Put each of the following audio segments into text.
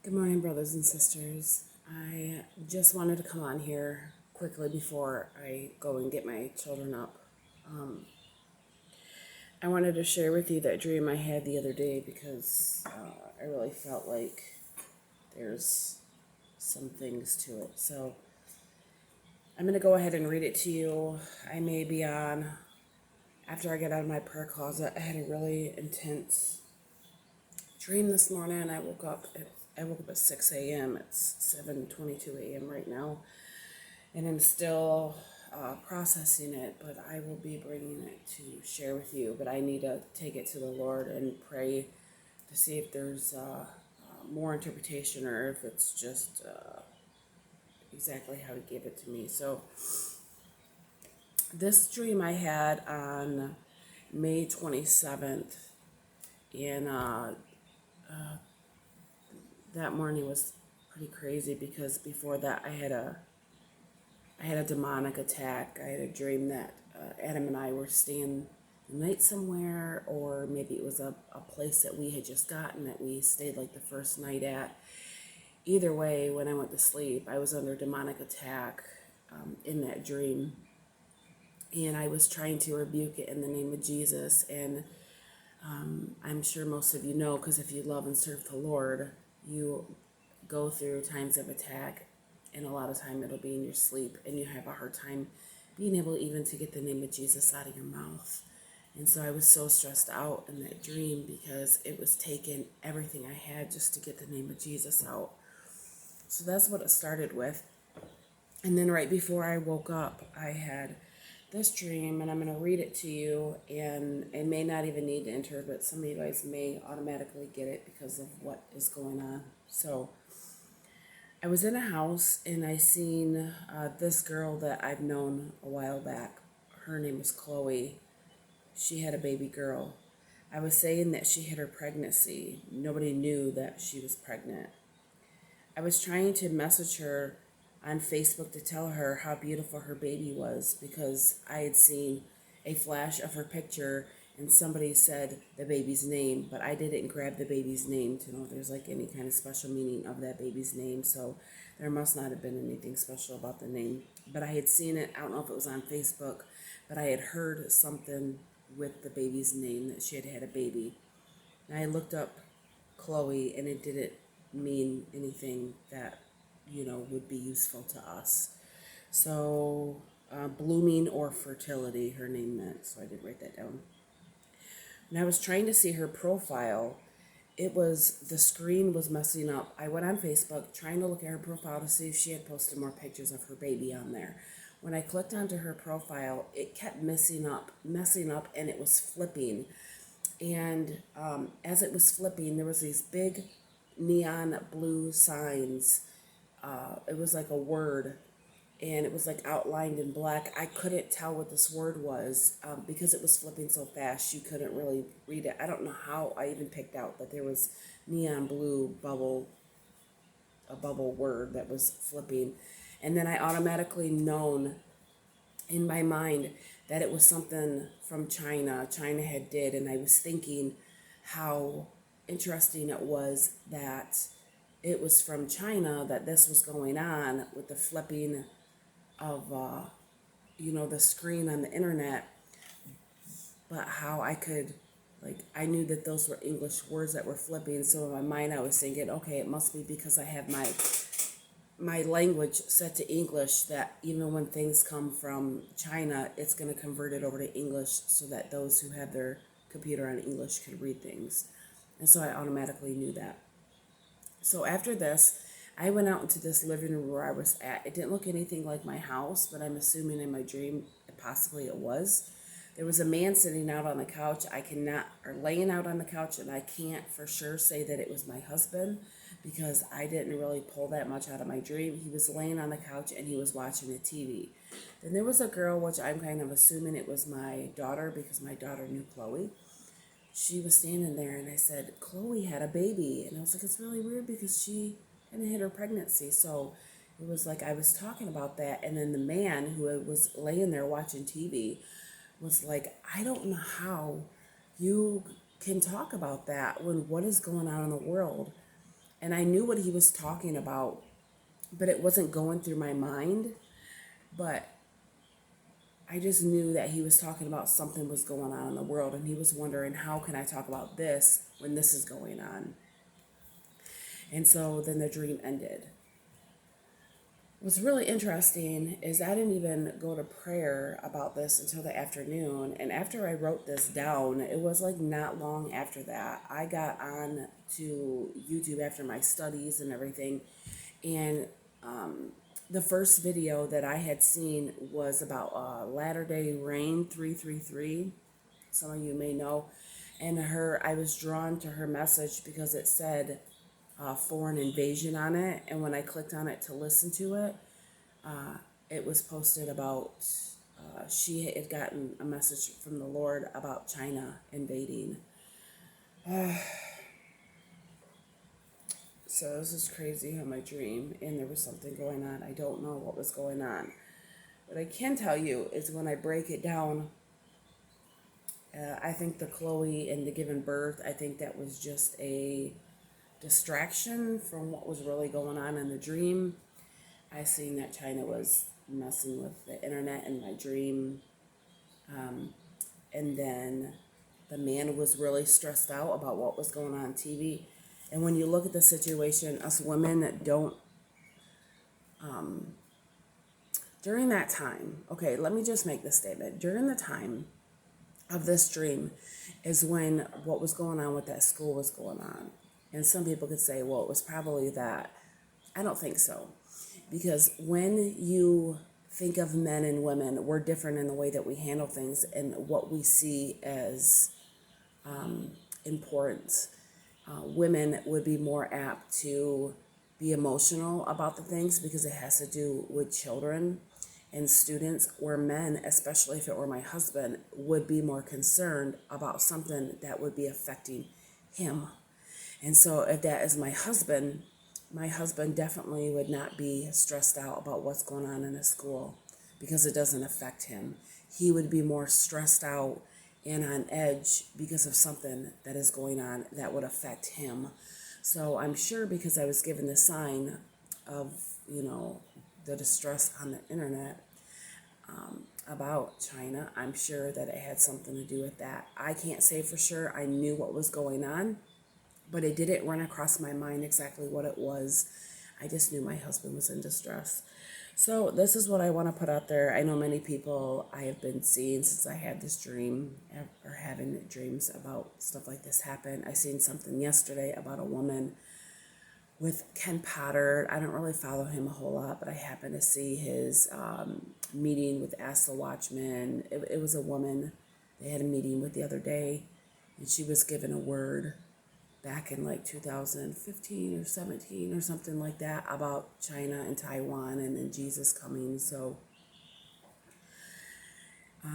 Good morning, brothers and sisters. I just wanted to come on here quickly before I go and get my children up. I wanted to share with you that dream I had the other day because I really felt like there's some things to it. So I'm going to go ahead and read it to you. I may be on, after I get out of my prayer closet, I had a really intense dream this morning. I woke up at 6 a.m. It's 7:22 a.m. right now, and I'm still processing it, but I will be bringing it to share with you. But I need to take it to the Lord and pray to see if there's more interpretation or if it's just exactly how He gave it to me. So, this dream I had on May 27th, and that morning was pretty crazy because before that I had a demonic attack. I had a dream that Adam and I were staying the night somewhere, or maybe it was a place that we had just gotten that we stayed like the first night at. Either way, when I went to sleep, I was under demonic attack in that dream. And I was trying to rebuke it in the name of Jesus. And I'm sure most of you know, because if you love and serve the Lord, you go through times of attack, and a lot of time it'll be in your sleep, and you have a hard time being able even to get the name of Jesus out of your mouth. And so I was so stressed out in that dream because it was taking everything I had just to get the name of Jesus out. So that's what it started with. And then right before I woke up, I had this dream, and I'm going to read it to you. And I may not even need to interpret. Some of you guys may automatically get it because of what is going on. So I was in a house, and I seen this girl that I've known a while back. Her name was Chloe. She had a baby girl. I was saying that she had her pregnancy. Nobody knew that she was pregnant. I was trying to message her on Facebook to tell her how beautiful her baby was because I had seen a flash of her picture and somebody said the baby's name, but I didn't grab the baby's name to know if there's like any kind of special meaning of that baby's name. So there must not have been anything special about the name. But I had seen it, I don't know if it was on Facebook, but I had heard something with the baby's name that she had had a baby. And I looked up Chloe, and it didn't mean anything that, would be useful to us. So, blooming or fertility, her name meant. So I did write that down. And I was trying to see her profile. The screen was messing up. I went on Facebook trying to look at her profile to see if she had posted more pictures of her baby on there. When I clicked onto her profile, it kept messing up, and it was flipping. And as it was flipping, there was these big neon blue signs. It was like a word, and it was like outlined in black. I couldn't tell what this word was because it was flipping so fast. You couldn't really read it. I don't know how I even picked out that there was neon blue a bubble word that was flipping. And then I automatically known in my mind that it was something from China. China had did, and I was thinking how interesting it was that it was from China that this was going on with the flipping of the screen on the internet, but how I could, like, I knew that those were English words that were flipping. So in my mind I was thinking, okay, it must be because I have my language set to English, that even when things come from China, it's going to convert it over to English so that those who have their computer on English could read things. And so I automatically knew that. So after this, I went out into this living room where I was at. It didn't look anything like my house, but I'm assuming in my dream, possibly it was. There was a man sitting out on the couch. Or laying out on the couch, and I can't for sure say that it was my husband because I didn't really pull that much out of my dream. He was laying on the couch and he was watching the TV. Then there was a girl, which I'm kind of assuming it was my daughter because my daughter knew Chloe. She was standing there, and I said, Chloe had a baby. And I was like, it's really weird because she hadn't hit her pregnancy. So it was like I was talking about that. And then the man who was laying there watching TV was like, I don't know how you can talk about that when what is going on in the world. And I knew what he was talking about, but it wasn't going through my mind. But I just knew that he was talking about something was going on in the world, and he was wondering, how can I talk about this when this is going on? And so then the dream ended. What's really interesting is I didn't even go to prayer about this until the afternoon. And after I wrote this down, it was like not long after that, I got on to YouTube after my studies and everything. And the first video that I had seen was about Latter Day Rain 333. Some of you may know. And I was drawn to her message because it said foreign invasion on it. And when I clicked on it to listen to it, it was posted about she had gotten a message from the Lord about China invading. So this is crazy how my dream, and there was something going on. I don't know what was going on. What I can tell you is when I break it down, I think the Chloe and the giving birth, I think that was just a distraction from what was really going on in the dream. I seen that China was messing with the internet in my dream. And then the man was really stressed out about what was going on TV. And when you look at the situation, us women that don't, during that time, okay, let me just make this statement. During the time of this dream is when what was going on with that school was going on. And some people could say, well, it was probably that. I don't think so. Because when you think of men and women, we're different in the way that we handle things and what we see as important. Women would be more apt to be emotional about the things because it has to do with children and students, where men, especially if it were my husband, would be more concerned about something that would be affecting him. And so if that is my husband definitely would not be stressed out about what's going on in his school because it doesn't affect him. He would be more stressed out and on edge because of something that is going on that would affect him. So I'm sure because I was given the sign of, the distress on the internet about China, I'm sure that it had something to do with that. I can't say for sure I knew what was going on, but it didn't run across my mind exactly what it was. I just knew my husband was in distress. So this is what I want to put out there. I know many people I have been seeing since I had this dream, or having dreams about stuff like this happen. I seen something yesterday about a woman with Ken Potter. I don't really follow him a whole lot, but I happened to see his meeting with Ask the Watchman. It was a woman they had a meeting with the other day, and she was given a word back in like 2015 or 17 or something like that about China and Taiwan and then Jesus coming. So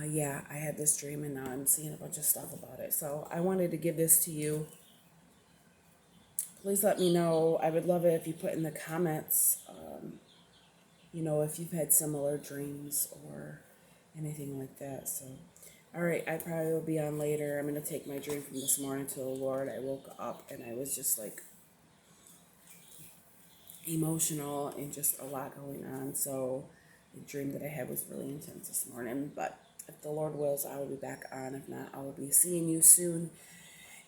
yeah, I had this dream and now I'm seeing a bunch of stuff about it. So I wanted to give this to you. Please let me know. I would love it if you put in the comments, if you've had similar dreams or anything like that. So, all right, I probably will be on later. I'm going to take my dream from this morning to the Lord. I woke up and I was just like emotional and just a lot going on. So the dream that I had was really intense this morning. But if the Lord wills, I will be back on. If not, I will be seeing you soon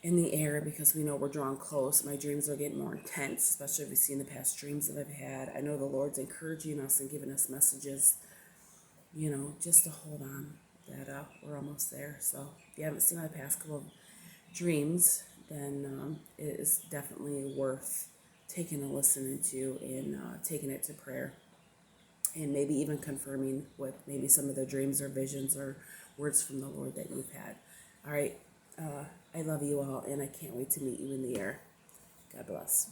in the air because we know we're drawn close. My dreams are getting more intense, especially if you've seen the past dreams that I've had. I know the Lord's encouraging us and giving us messages, just to hold on, that we're almost there. So if you haven't seen my past couple of dreams, then it is definitely worth taking a listen to and taking it to prayer and maybe even confirming with maybe some of the dreams or visions or words from the Lord that you've had. All right. I love you all, and I can't wait to meet you in the air. God bless.